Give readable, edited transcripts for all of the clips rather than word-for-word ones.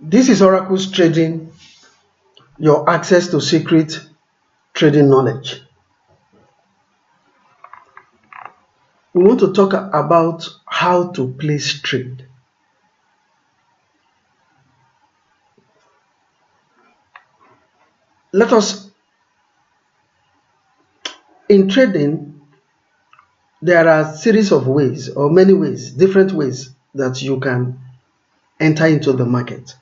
This is Oracle's Trading, your access to secret trading knowledge. We want to talk about how to place trade. In trading, there are a series of ways or many ways, different ways that you can enter into the market.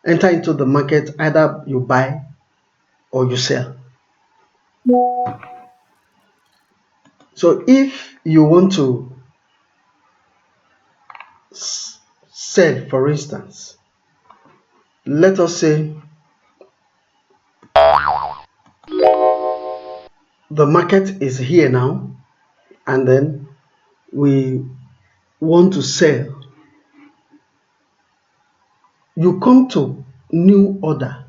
Enter into the market, either you buy or you sell. So if you want to sell, for instance, let us say the market is here now, and then we want to sell. You come to new order.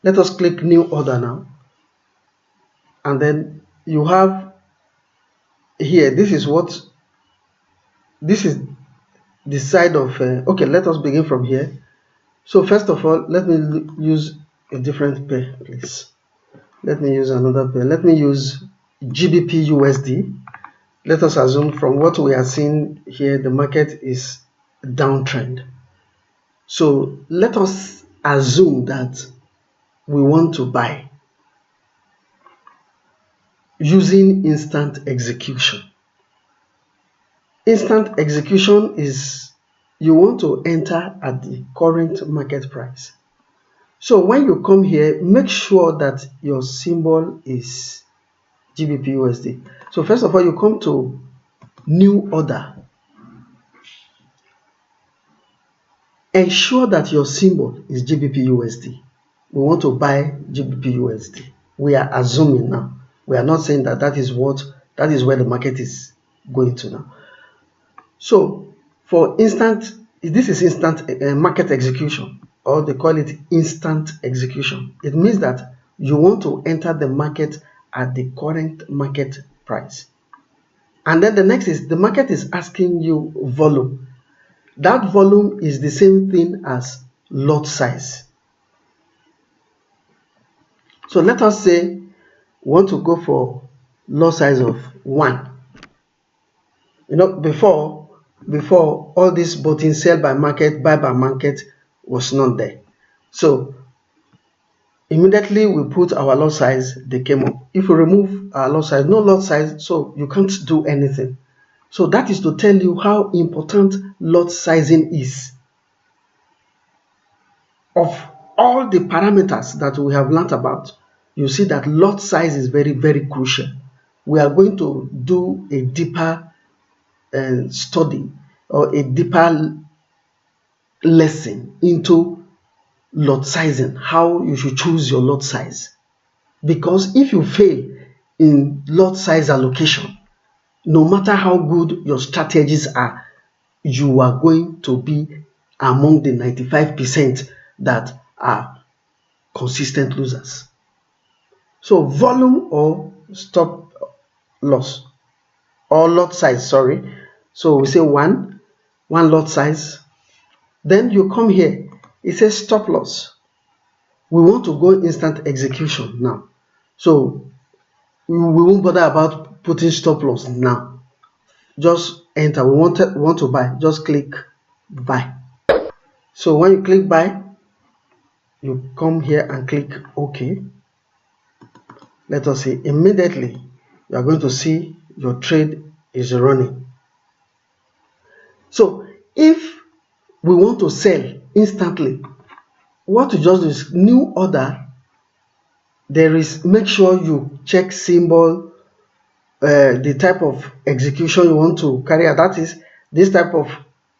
Let us click new order now, and then you have here, this is the side of okay, let us begin from here. So first of all, let me use a different pair, please. Let me use another pair. Let me use GBP USD. Let us assume from what we are seeing here, the market is downtrend. So let us assume that we want to buy using instant execution. Instant execution is you want to enter at the current market price. So when you come here, make sure that your symbol is GBP USD. So first of all, you come to new order. Ensure that your symbol is GBP USD. We want to buy GBP USD. We are assuming now. We are not saying that is where the market is going to now. So for instant, this is instant market execution, or they call it instant execution. It means that you want to enter the market at the current market price. And then the next is the market is asking you volume. That volume is the same thing as lot size. So let us say we want to go for lot size of 1. Before all this button sell by market, buy by market was not there. So immediately we put our lot size, they came up. If we remove our lot size, no lot size, so you can't do anything. So that is to tell you how important lot sizing is. Of all the parameters that we have learned about, you see that lot size is very, very crucial. We are going to do a deeper study or a deeper lesson into lot sizing, how you should choose your lot size. Because if you fail in lot size allocation, no matter how good your strategies are, you are going to be among the 95% that are consistent losers. So volume or stop loss or lot size, sorry. So we say one lot size. Then you come here, it says stop loss. We want to go instant execution now. So we won't bother about putting stop loss now. Just enter. We want to buy. Just click buy. So when you click buy, you come here and click OK. Let us see. Immediately, you are going to see your trade is running. So if we want to sell instantly, what you just do is new order. Make sure you check symbol, the type of execution you want to carry out. That is, this type of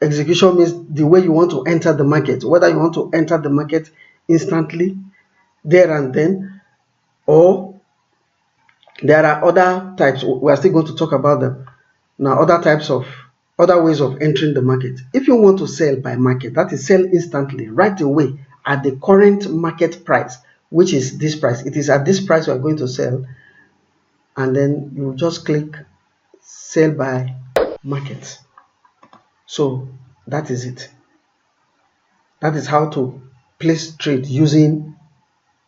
execution means the way you want to enter the market, whether you want to enter the market instantly, there and then, or there are other types. We are still going to talk about them now. Other ways of entering the market. If you want to sell by market, that is sell instantly, right away at the current market price, which is this price. It is at this price we are going to sell, and then you just click sell by market. So that is it. That is how to place trade using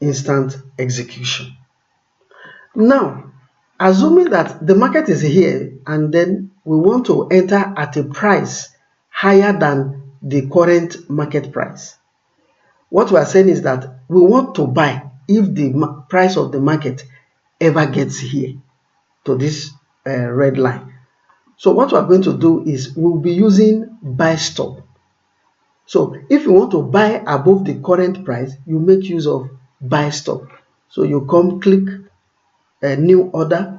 instant execution. Now, assuming that the market is here and then we want to enter at a price higher than the current market price. What we are saying is that we want to buy if the price of the market ever gets here to this red line. So what we are going to do is we'll be using buy stop. So if you want to buy above the current price, you make use of buy stop. So you come click a new order.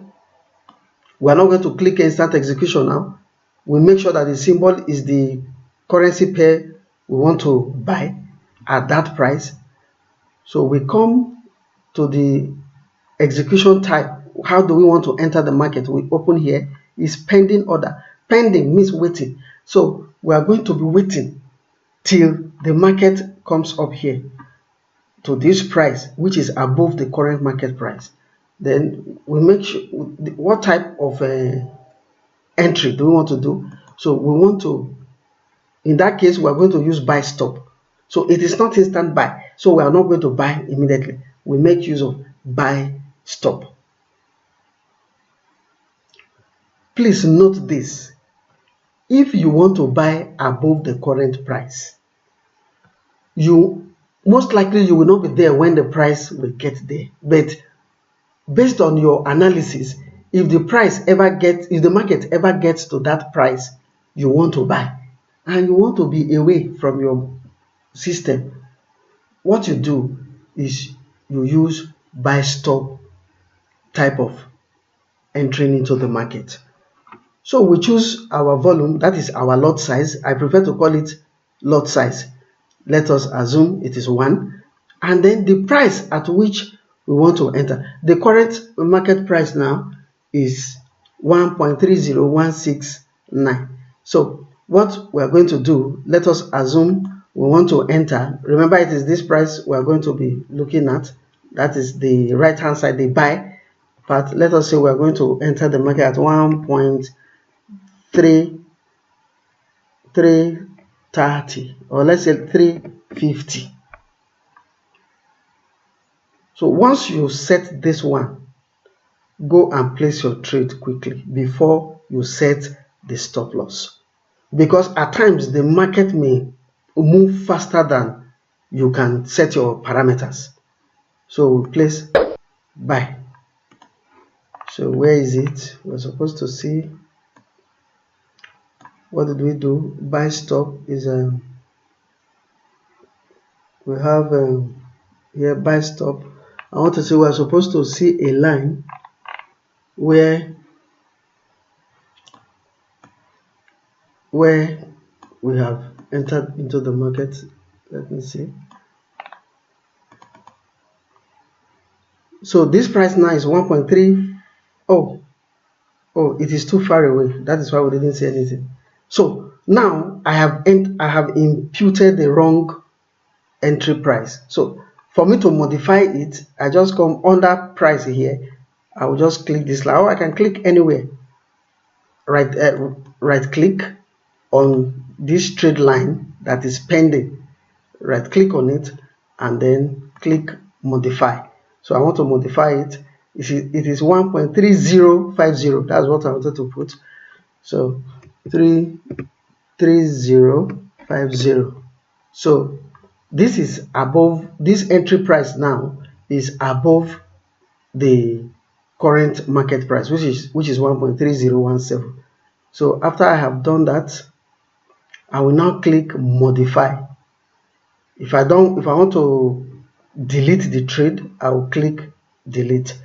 We are not going to click instant execution now. We make sure that the symbol is the currency pair we want to buy at that price. So we come to the execution type. How do we want to enter the market? We open here is pending order. Pending means waiting. So we are going to be waiting till the market comes up here to this price, which is above the current market price. Then we make sure what type of entry do we want to do. So we want to, in that case, we are going to use buy stop. So it is not instant buy. So we are not going to buy immediately. We make use of buy stop. Please note this. If you want to buy above the current price, most likely you will not be there when the price will get there. But based on your analysis, if the market ever gets to that price you want to buy and you want to be away from your system, what you do is you use buy stop type of entering into the market. So we choose our volume, that is our lot size. I prefer to call it lot size. Let us assume it is 1, and then the price at which we want to enter. The current market price now is 1.30169. So what we are going to do, let us assume we want to enter. Remember, it is this price we are going to be looking at. That is the right hand side, the buy part. Let us say we are going to enter the market at 1.330, or let's say 350. So once you set this one, go and place your trade quickly before you set the stop loss, because at times the market may move faster than you can set your parameters. So we place buy. So where is it? We're supposed to see, what did we do? Buy stop is we have here buy stop. I want to say we're supposed to see a line where we have entered into the market. Let me see. So this price now is 1.3. Oh, it is too far away. That is why we didn't see anything. So now I have imputed the wrong entry price. So for me to modify it, I just come under price here. I will just click this line, or I can click anywhere. Right click on this trade line that is pending. Right click on it and then click modify. So I want to modify it. It is 1.3050. That's what I wanted to put. So 33050. So this is above, this entry price now is above the current market price, which is 1.3017. So after I have done that, I will now click modify. If I want to delete the trade, I will click delete.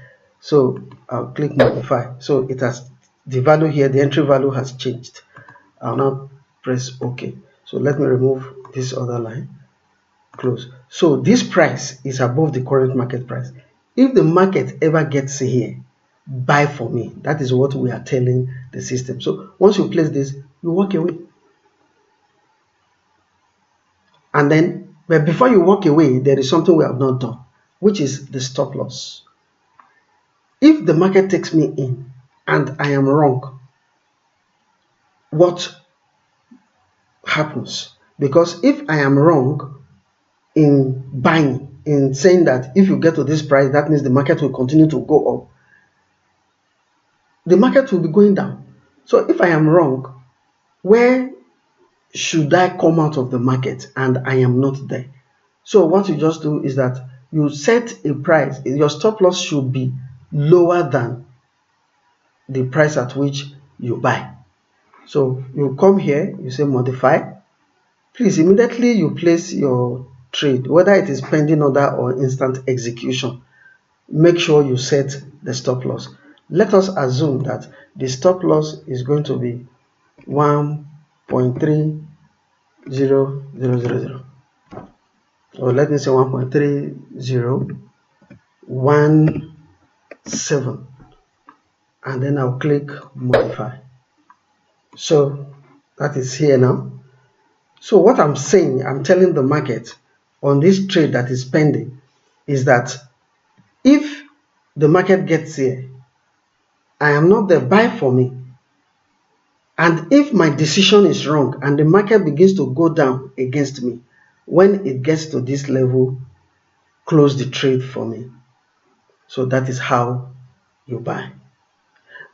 So I'll click modify. So it has, the value here, the entry value has changed. I'll now press OK. So let me remove this other line. Close. So this price is above the current market price. If the market ever gets here, buy for me. That is what we are telling the system. So once you place this, you walk away. And then, but before you walk away, there is something we have not done, which is the stop loss. If the market takes me in and I am wrong, what happens? Because if I am wrong, in buying, in saying that if you get to this price, that means the market will continue to go up. The market will be going down. So if I am wrong, where should I come out of the market and I am not there? So what you just do is that you set a price. Your stop loss should be lower than the price at which you buy. So you come here, you say modify. Please immediately you place your trade, whether it is pending order or instant execution. Make sure you set the stop loss. Let us assume that the stop loss is going to be 1.30000, or let me say 1.3017, and then I'll click modify. So that is here now. So what I'm saying, I'm telling the market on this trade that is pending is that if the market gets here, I am not there, buy for me. And if my decision is wrong and the market begins to go down against me, when it gets to this level, close the trade for me. So that is how you buy.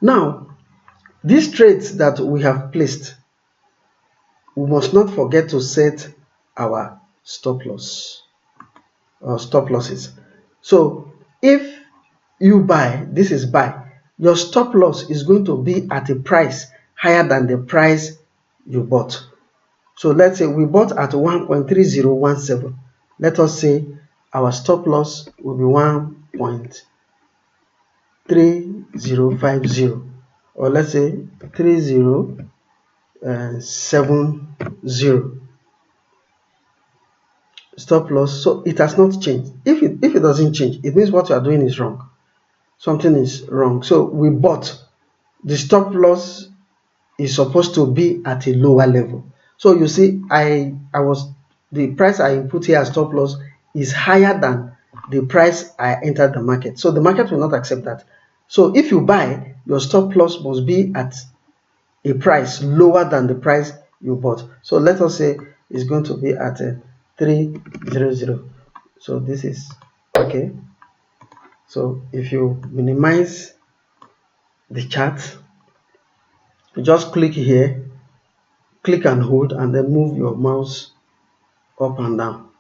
Now, these trades that we have placed, we must not forget to set our stop loss or stop losses. So if you buy, this is buy, your stop loss is going to be at a price higher than the price you bought. So let's say we bought at 1.3017. Let us say our stop loss will be 1.3050, or let's say 3070 stop loss. So it has not changed. If it doesn't change, it means what you are doing is wrong. Something is wrong. So we bought, the stop loss is supposed to be at a lower level. So you see, the price I put here as stop loss is higher than the price I entered the market. So the market will not accept that. So if you buy, your stop loss must be at a price lower than the price you bought. So let us say it's going to be at 300. So this is okay. So if you minimize the chart, you just click here, click and hold, and then move your mouse up and down.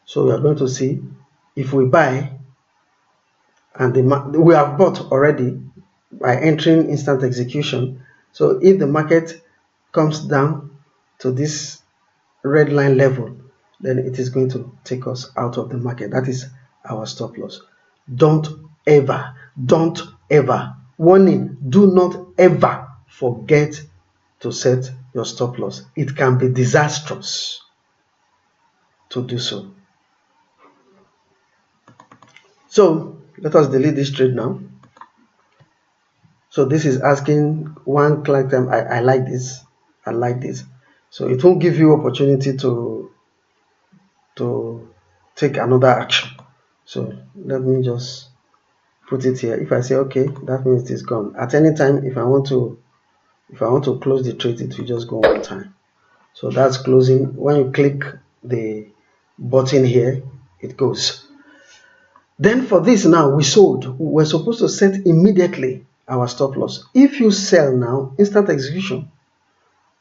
So we are going to see if we buy, and we have bought already by entering instant execution. So if the market comes down to this red line level, then it is going to take us out of the market. That is our stop loss. Don't ever, warning, do not ever forget to set your stop loss. It can be disastrous to do so. So let us delete this trade now. So this is asking one client time. I like this. I like this. So it won't give you opportunity to take another action. So let me just put it here. If I say okay, that means it is gone. At any time, if I want to close the trade, it will just go one time. So that's closing. When you click the button here, it goes. Then for this now, we sold. We're supposed to set immediately our stop loss. If you sell now, instant execution,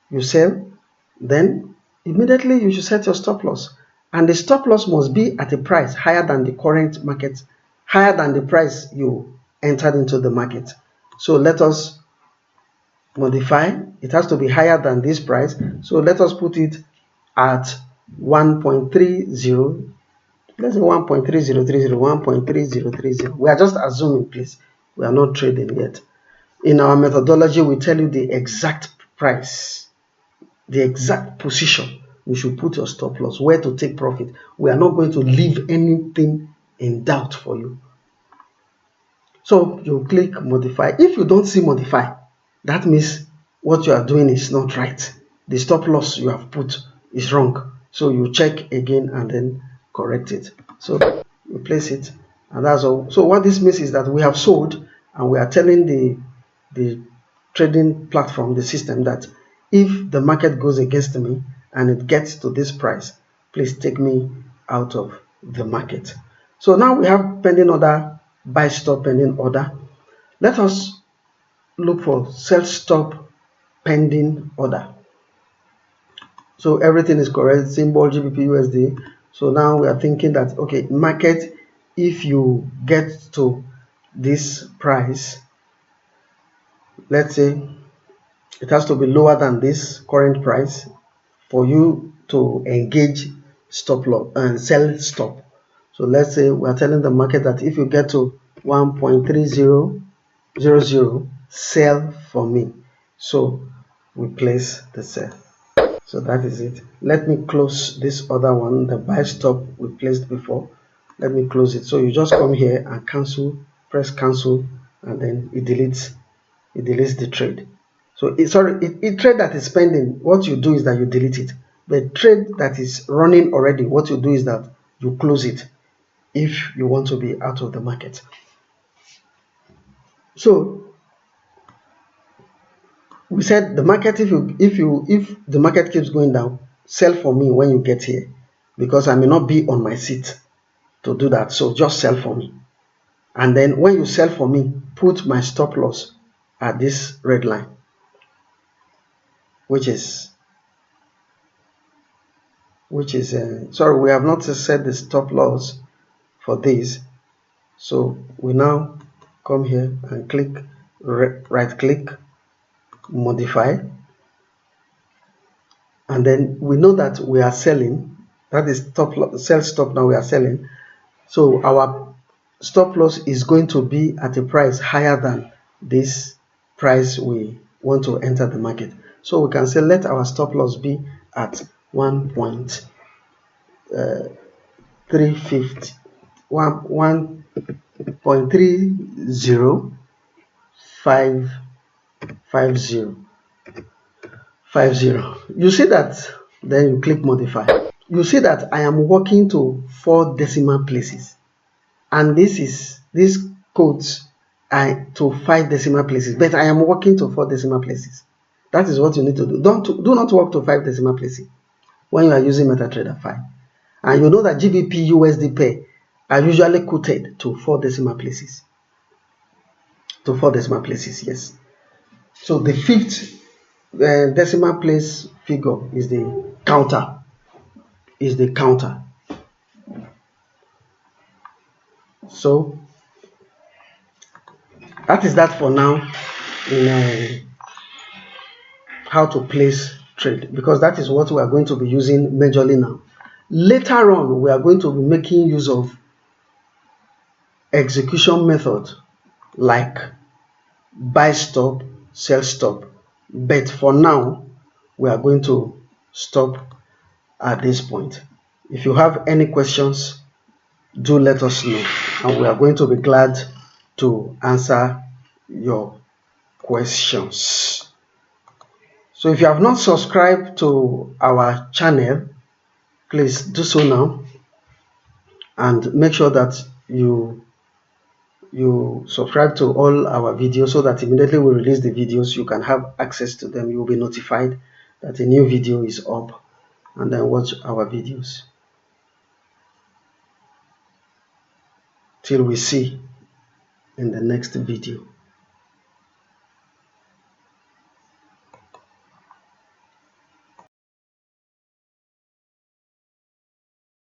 you sell, then immediately you should set your stop loss. And the stop loss must be at a price higher than the current market, higher than the price you entered into the market. So let us modify. It has to be higher than this price. So let us put it at 1.30. Let's say 1.3030, 1.3030. We are just assuming, please. We are not trading yet. In our methodology, we tell you the exact price, the exact position you should put your stop loss, where to take profit. We are not going to leave anything in doubt for you. So you click modify. If you don't see modify, that means what you are doing is not right. The stop loss you have put is wrong. So you check again and then correct it. So you place it, and that's all. So what this means is that we have sold, and we are telling the trading platform, the system, that if the market goes against me and it gets to this price, please take me out of the market. So now we have pending order, buy stop pending order. Let us look for sell stop pending order. So everything is correct, symbol GBP USD. So now we are thinking that, okay, market, if you get to this price, let's say it has to be lower than this current price for you to engage stop loss and sell stop. So let's say we are telling the market that if you get to 1.3000, sell for me. So we place the sell. So that is it. Let me close this other one, the buy stop we placed before. Let me close it. So you just come here and cancel, press cancel, and then it deletes the trade. So a trade that is pending, what you do is that you delete it. The trade that is running already, what you do is that you close it if you want to be out of the market. So we said the market, if the market keeps going down, sell for me when you get here, because I may not be on my seat to do that. So just sell for me. And then when you sell for me, put my stop loss at this red line, which is sorry, we have not set the stop loss for this. So we now come here and click, right click, modify, and then we know that we are selling. That is sell stop. Now we are selling. So our stop loss is going to be at a price higher than this price we want to enter the market. So we can say let our stop loss be at 1.350, 1.30550. You see that, then you click modify. You see that I am working to 4 decimal places, and these codes are to 5 decimal places, but I am working to 4 decimal places. That is what you need to do. Do not work to 5 decimal places when you are using MetaTrader 5. And you know that GBP USD pair are usually quoted to 4 decimal places. To 4 decimal places, yes. So the 5th decimal place figure is the counter. So that is that for now in how to place trade, because that is what we are going to be using majorly now. Later on, we are going to be making use of execution method like buy stop, sell stop, but for now we are going to stop at this point. If you have any questions, do let us know, and we are going to be glad to answer your questions. So if you have not subscribed to our channel, please do so now, and make sure that you subscribe to all our videos, so that immediately we release the videos, you can have access to them. You will be notified that a new video is up, and then watch our videos. Till we see in the next video.